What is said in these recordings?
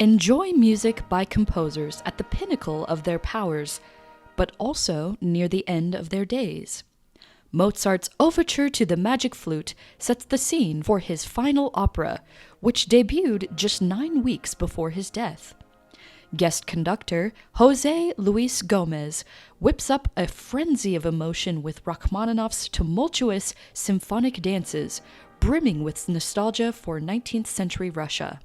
Enjoy music by composers at the pinnacle of their powers, but also near the end of their days. Mozart's Overture to the Magic Flute sets the scene for his final opera, which debuted just 9 weeks before his death. Guest conductor José Luis Gomez whips up a frenzy of emotion with Rachmaninoff's tumultuous symphonic dances, brimming with nostalgia for 19th century Russia.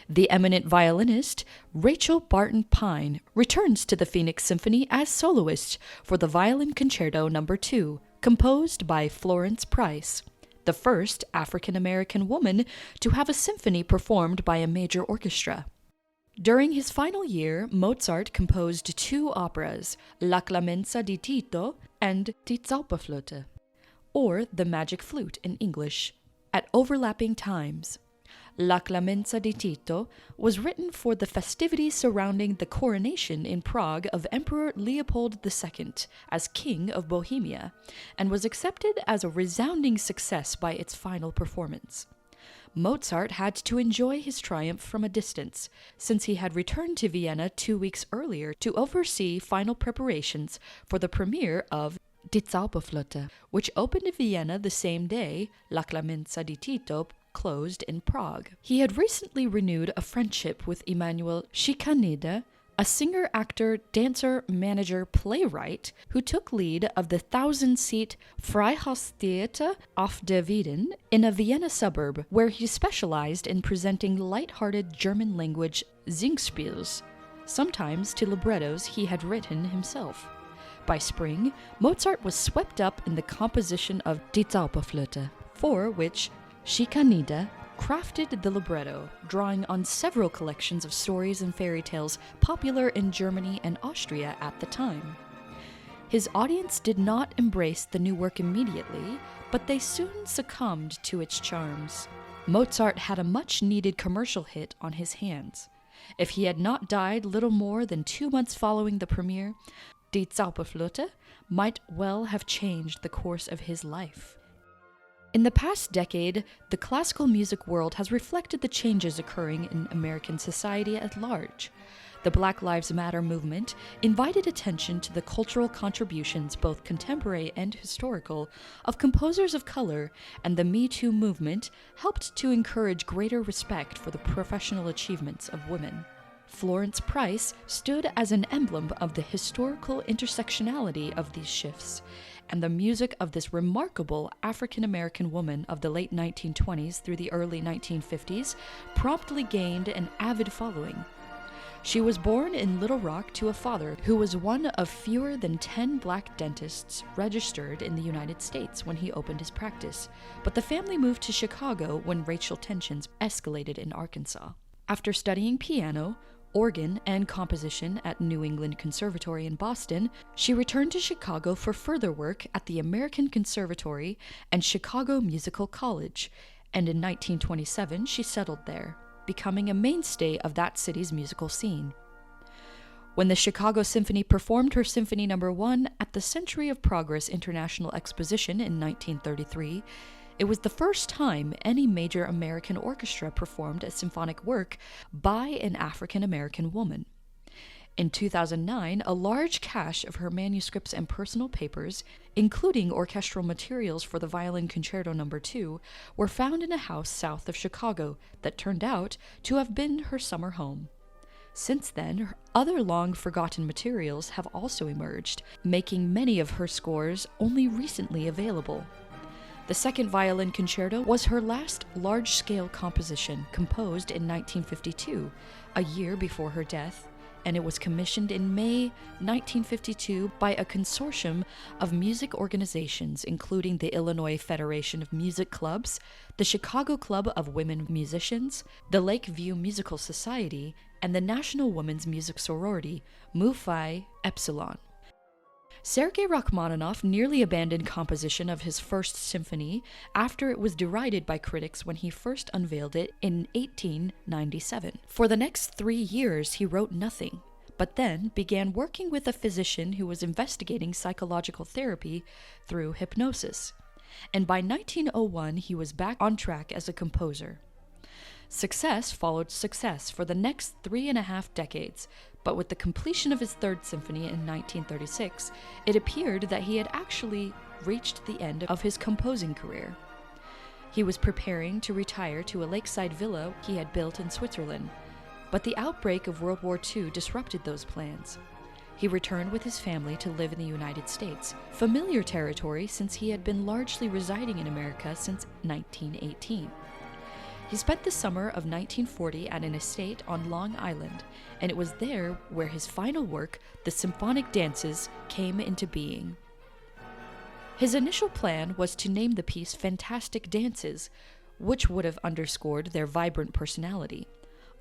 The eminent violinist Rachel Barton Pine returns to the Phoenix Symphony as soloist for the Violin Concerto No. 2, composed by Florence Price, the first African-American woman to have a symphony performed by a major orchestra. During his final year, Mozart composed 2 operas, La Clemenza di Tito and Die Zauberflöte, or The Magic Flute in English, at overlapping times. La Clemenza di Tito was written for the festivities surrounding the coronation in Prague of Emperor Leopold II as King of Bohemia, and was accepted as a resounding success by its final performance. Mozart had to enjoy his triumph from a distance, since he had returned to Vienna 2 weeks earlier to oversee final preparations for the premiere of Die Zauberflöte, which opened in Vienna the same day La Clemenza di Tito closed in Prague. He had recently renewed a friendship with Emanuel Schikaneder, a singer, actor, dancer, manager, playwright who took lead of the 1,000-seat Freihaustheater auf der Wieden in a Vienna suburb, where he specialized in presenting light-hearted German-language Singspiels, sometimes to librettos he had written himself. By spring, Mozart was swept up in the composition of Die Zauberflöte, for which Schikaneder crafted the libretto, drawing on several collections of stories and fairy tales popular in Germany and Austria at the time. His audience did not embrace the new work immediately, but they soon succumbed to its charms. Mozart had a much-needed commercial hit on his hands. If he had not died little more than 2 months following the premiere, Die Zauberflöte might well have changed the course of his life. In the past decade, the classical music world has reflected the changes occurring in American society at large. The Black Lives Matter movement invited attention to the cultural contributions, both contemporary and historical, of composers of color, and the Me Too movement helped to encourage greater respect for the professional achievements of women. Florence Price stood as an emblem of the historical intersectionality of these shifts, and the music of this remarkable African-American woman of the late 1920s through the early 1950s promptly gained an avid following. She was born in Little Rock to a father who was one of fewer than 10 black dentists registered in the United States when he opened his practice, but the family moved to Chicago when racial tensions escalated in Arkansas. After studying piano, organ, and composition at New England Conservatory in Boston, she returned to Chicago for further work at the American Conservatory and Chicago Musical College, and in 1927 she settled there, becoming a mainstay of that city's musical scene. When the Chicago Symphony performed her Symphony No. 1 at the Century of Progress International Exposition in 1933, it was the first time any major American orchestra performed a symphonic work by an African-American woman. In 2009, a large cache of her manuscripts and personal papers, including orchestral materials for the Violin Concerto No. 2, were found in a house south of Chicago that turned out to have been her summer home. Since then, other long-forgotten materials have also emerged, making many of her scores only recently available. The Second Violin Concerto was her last large-scale composition, composed in 1952, a year before her death, and it was commissioned in May 1952 by a consortium of music organizations, including the Illinois Federation of Music Clubs, the Chicago Club of Women Musicians, the Lakeview Musical Society, and the National Women's Music Sorority, Mu Phi Epsilon. Sergei Rachmaninoff nearly abandoned composition of his first symphony after it was derided by critics when he first unveiled it in 1897. For the next 3 years he wrote nothing, but then began working with a physician who was investigating psychological therapy through hypnosis. And by 1901 he was back on track as a composer. Success followed success for the next 3.5 decades, but with the completion of his Third Symphony in 1936, it appeared that he had actually reached the end of his composing career. He was preparing to retire to a lakeside villa he had built in Switzerland, but the outbreak of World War II disrupted those plans. He returned with his family to live in the United States, familiar territory since he had been largely residing in America since 1918. He spent the summer of 1940 at an estate on Long Island, and it was there where his final work, the Symphonic Dances, came into being. His initial plan was to name the piece Fantastic Dances, which would have underscored their vibrant personality.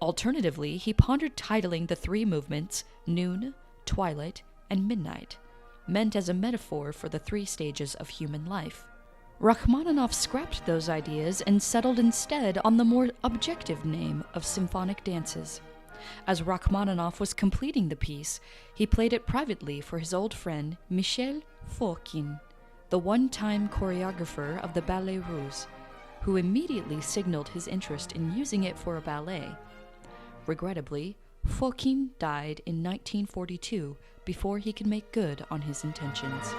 Alternatively, he pondered titling the three movements Noon, Twilight, and Midnight, meant as a metaphor for the three stages of human life. Rachmaninoff scrapped those ideas and settled instead on the more objective name of Symphonic Dances. As Rachmaninoff was completing the piece, he played it privately for his old friend Michel Fokine, the one-time choreographer of the Ballet Russe, who immediately signaled his interest in using it for a ballet. Regrettably, Fokine died in 1942 before he could make good on his intentions.